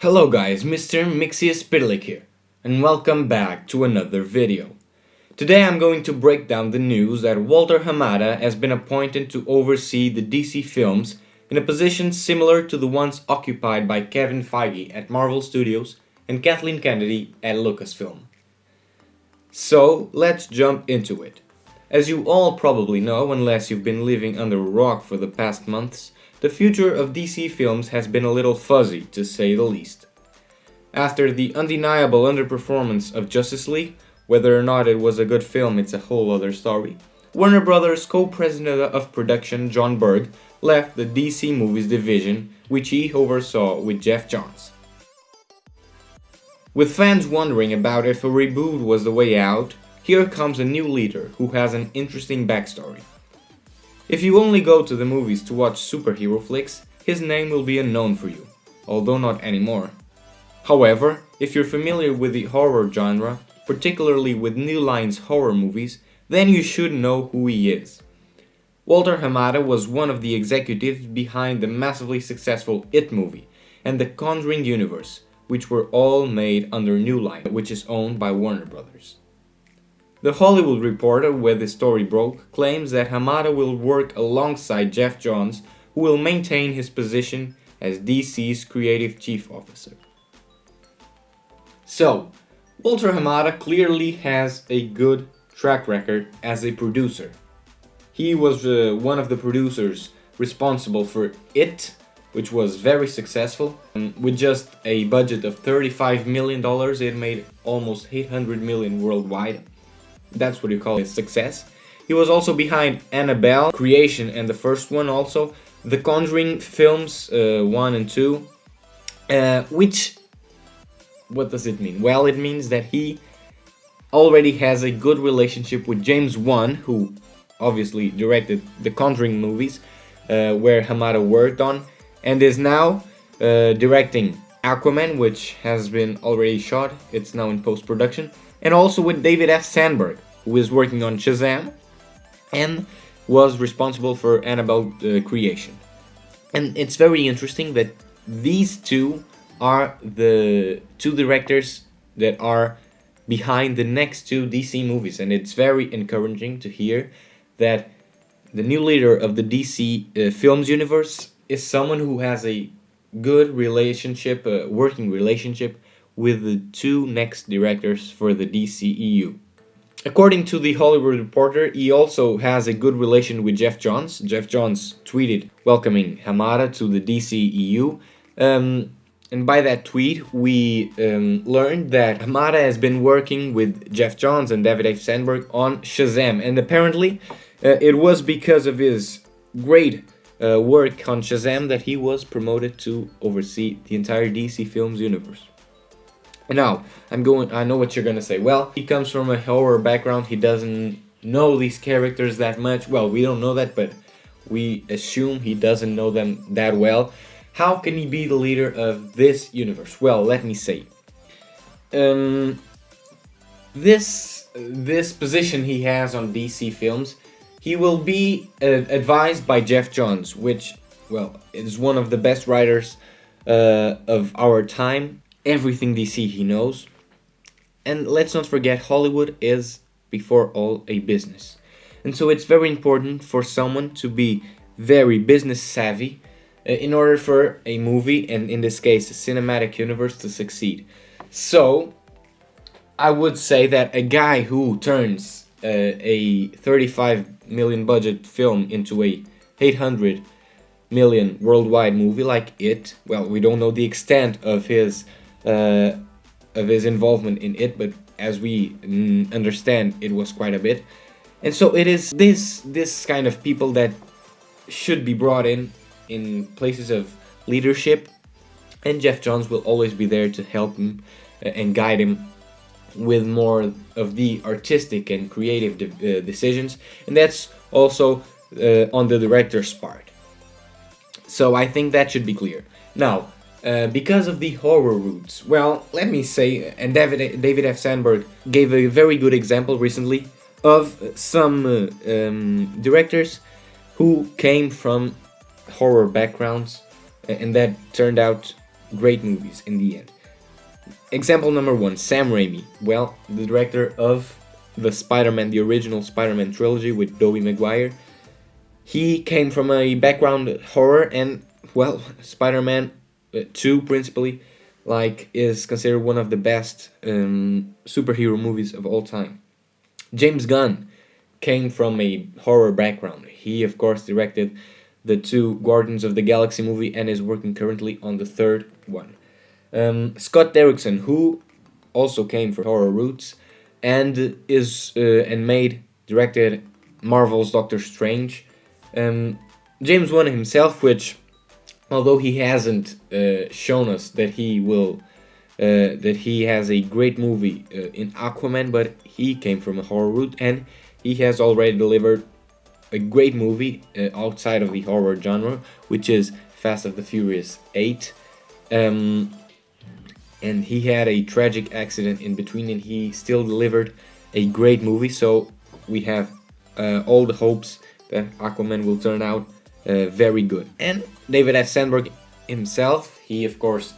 Hello guys, Mr. Mixius Spitalik here, and welcome back to another video. Today I'm going to break down the news that Walter Hamada has been appointed to oversee the DC films in a position similar to the ones occupied by Kevin Feige at Marvel Studios and Kathleen Kennedy at Lucasfilm. So let's jump into it. As you all probably know, unless you've been living under a rock for the past months, the future of DC films has been a little fuzzy, to say the least. After the undeniable underperformance of Justice League, whether or not it was a good film, it's a whole other story, Warner Brothers co-president of production John Berg left the DC Movies division, which he oversaw with Geoff Johns. With fans wondering about if a reboot was the way out, here comes a new leader who has an interesting backstory. If you only go to the movies to watch superhero flicks, his name will be unknown for you, although not anymore. However, if you're familiar with the horror genre, particularly with New Line's horror movies, then you should know who he is. Walter Hamada was one of the executives behind the massively successful It movie and the Conjuring universe, which were all made under New Line, which is owned by Warner Brothers. The Hollywood Reporter, where the story broke, claims that Hamada will work alongside Geoff Johns, who will maintain his position as DC's creative chief officer. So, Walter Hamada clearly has a good track record as a producer. He was one of the producers responsible for It, which was very successful. With just a budget of $35 million, it made almost $800 million worldwide. That's what you call a success. He was also behind Annabelle creation and the first one also, the Conjuring films 1 and 2, which, what does it mean? Well, it means that he already has a good relationship with James Wan, who obviously directed the Conjuring movies, where Hamada worked on, and is now directing Aquaman, which has been already shot, it's now in post-production, and also with David F. Sandberg, who is working on Shazam and was responsible for Annabelle creation. And it's very interesting that these two are the two directors that are behind the next two DC movies, and it's very encouraging to hear that the new leader of the DC films universe is someone who has a good relationship, working relationship with the two next directors for the DCEU. According to the Hollywood Reporter, he also has a good relation with Geoff Johns. Geoff Johns tweeted welcoming Hamada to the DCEU. And by that tweet, we learned that Hamada has been working with Geoff Johns and David F. Sandberg on Shazam. And apparently, it was because of his great work on Shazam that he was promoted to oversee the entire DC Films universe. Now, I know what you're gonna say. Well, he comes from a horror background, he doesn't know these characters that much. Well, we don't know that, but we assume he doesn't know them that well. How can he be the leader of this universe? Well, let me say. This position he has on DC films, he will be advised by Geoff Johns, which, well, is one of the best writers of our time. Everything DC he knows. And let's not forget, Hollywood is, before all, a business. And so it's very important for someone to be very business savvy in order for a movie, and in this case, a cinematic universe, to succeed. So, I would say that a guy who turns a 35 million budget film into a 800 million worldwide movie like It, well, we don't know the extent of his involvement in It, but as we understand, it was quite a bit. And so it is this kind of people that should be brought in places of leadership, and Geoff Johns will always be there to help him and guide him with more of the artistic and creative decisions, and that's also on the director's part. So I think that should be clear. Now, because of the horror roots, well, let me say, and David F. Sandberg gave a very good example recently of some directors who came from horror backgrounds and that turned out great movies in the end. Example number one, Sam Raimi. Well, the director of the Spider-Man, the original Spider-Man trilogy with Tobey Maguire. He came from a background horror, and well, Spider-Man 2 principally, like, is considered one of the best superhero movies of all time. James Gunn came from a horror background. He, of course, directed the 2 Guardians of the Galaxy movie and is working currently on the 3rd one. Scott Derrickson, who also came from horror roots and directed Marvel's Doctor Strange. James Wan himself, which, although he hasn't shown us that he has a great movie in Aquaman, but he came from a horror route and he has already delivered a great movie outside of the horror genre, which is Fast and the Furious 8. And he had a tragic accident in between, and he still delivered a great movie. So we have all the hopes that Aquaman will turn out very good. And David F. Sandberg himself, he of course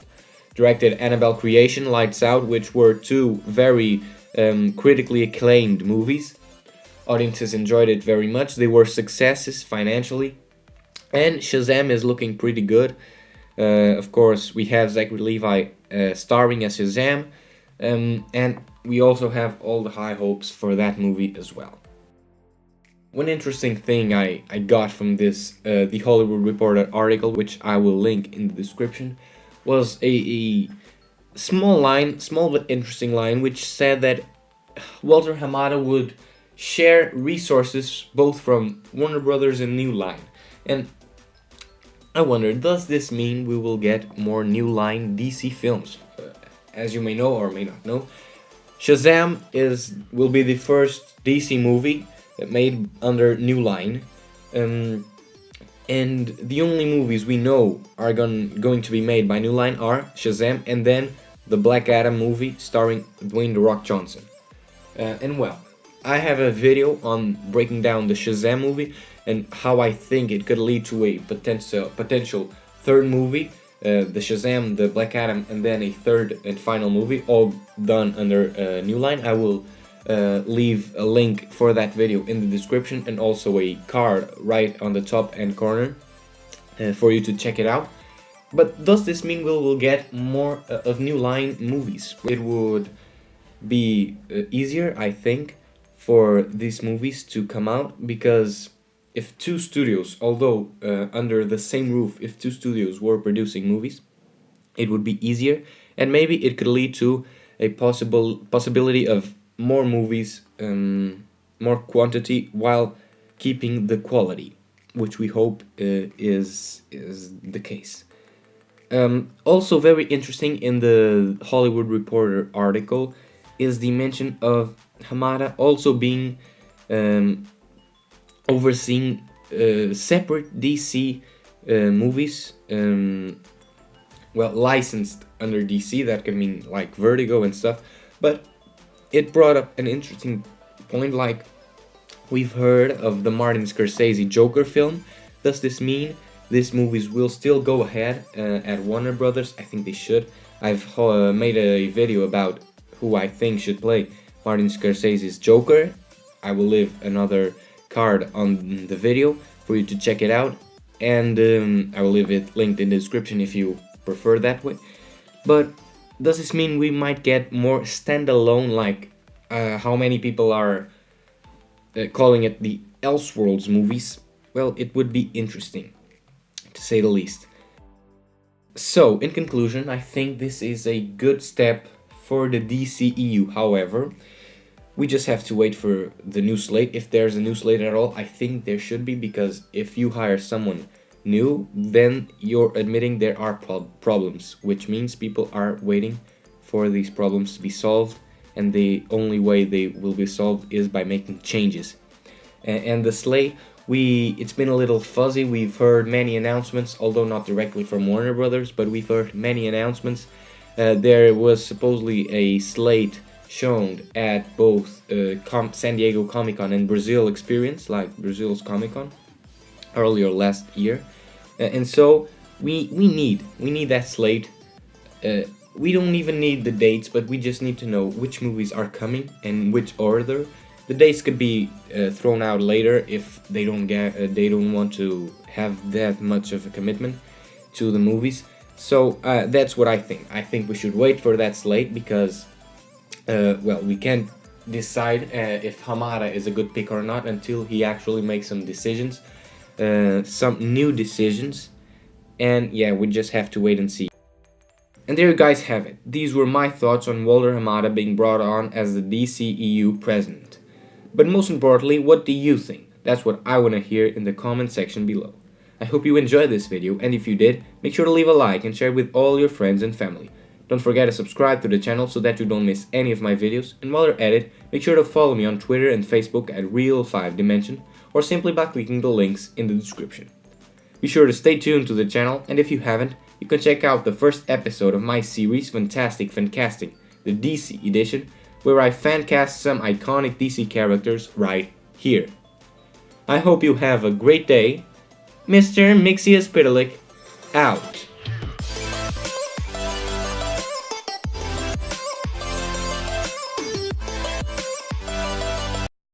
directed Annabelle Creation, Lights Out, which were 2 very critically acclaimed movies. Audiences enjoyed it very much. They were successes financially. And Shazam is looking pretty good. Of course, we have Zachary Levi starring as Shazam, and we also have all the high hopes for that movie as well. One interesting thing I got from this, The Hollywood Reporter article, which I will link in the description, was a small but interesting line, which said that Walter Hamada would share resources both from Warner Brothers and New Line. And I wonder, does this mean we will get more New Line DC films? As you may know or may not know, Shazam will be the first DC movie made under New Line, and the only movies we know are going to be made by New Line are Shazam and then the Black Adam movie starring Dwayne "The Rock" Johnson. And well, I have a video on breaking down the Shazam movie and how I think it could lead to a potential 3rd movie, the Shazam, the Black Adam, and then a 3rd and final movie, all done under New Line. I will leave a link for that video in the description and also a card right on the top and corner for you to check it out. But does this mean we will get more of New Line movies? It would be easier, I think, for these movies to come out, because if 2 studios, although under the same roof, if 2 studios were producing movies, it would be easier, and maybe it could lead to a possibility of more movies, more quantity, while keeping the quality, which we hope is the case. Also very interesting in the Hollywood Reporter article is the mention of Hamada also being overseeing separate DC movies, licensed under DC. That could mean like Vertigo and stuff, but it brought up an interesting point, like we've heard of the Martin Scorsese Joker film. Does this mean these movies will still go ahead at Warner Brothers? I think they should. I've made a video about who I think should play Martin Scorsese's Joker. I will leave another card on the video for you to check it out, and I will leave it linked in the description if you prefer that way. But does this mean we might get more standalone, like how many people are calling it the Elseworlds movies? Well, it would be interesting, to say the least. So, in conclusion, I think this is a good step for the DCEU. However, we just have to wait for the new slate. If there's a new slate at all, I think there should be, because if you hire someone new, then you're admitting there are problems, which means people are waiting for these problems to be solved, and the only way they will be solved is by making changes. And the slate, it's been a little fuzzy. We've heard many announcements, although not directly from Warner Brothers, but we've heard many announcements. There was supposedly a slate shown at both San Diego Comic-Con and Brazil Experience, like Brazil's Comic-Con, earlier last year. And so we need that slate we don't even need the dates, but we just need to know which movies are coming and which order. The dates could be thrown out later if they don't want to have that much of a commitment to the movies. So that's what I think. I think we should wait for that slate because, well, we can't decide if Hamada is a good pick or not until he actually makes some decisions, some new decisions, and yeah, we just have to wait and see. And there you guys have it. These were my thoughts on Walter Hamada being brought on as the DCEU president. But most importantly, what do you think? That's what I want to hear in the comment section below. I hope you enjoyed this video, and if you did, make sure to leave a like and share it with all your friends and family. Don't forget to subscribe to the channel so that you don't miss any of my videos, and while you're at it, make sure to follow me on Twitter and Facebook at Real5Dimension, or simply by clicking the links in the description. Be sure to stay tuned to the channel, and if you haven't, you can check out the first episode of my series Fantastic Fancasting, the DC edition, where I fancast some iconic DC characters right here. I hope you have a great day. Mr. Mixius Pitalik, out.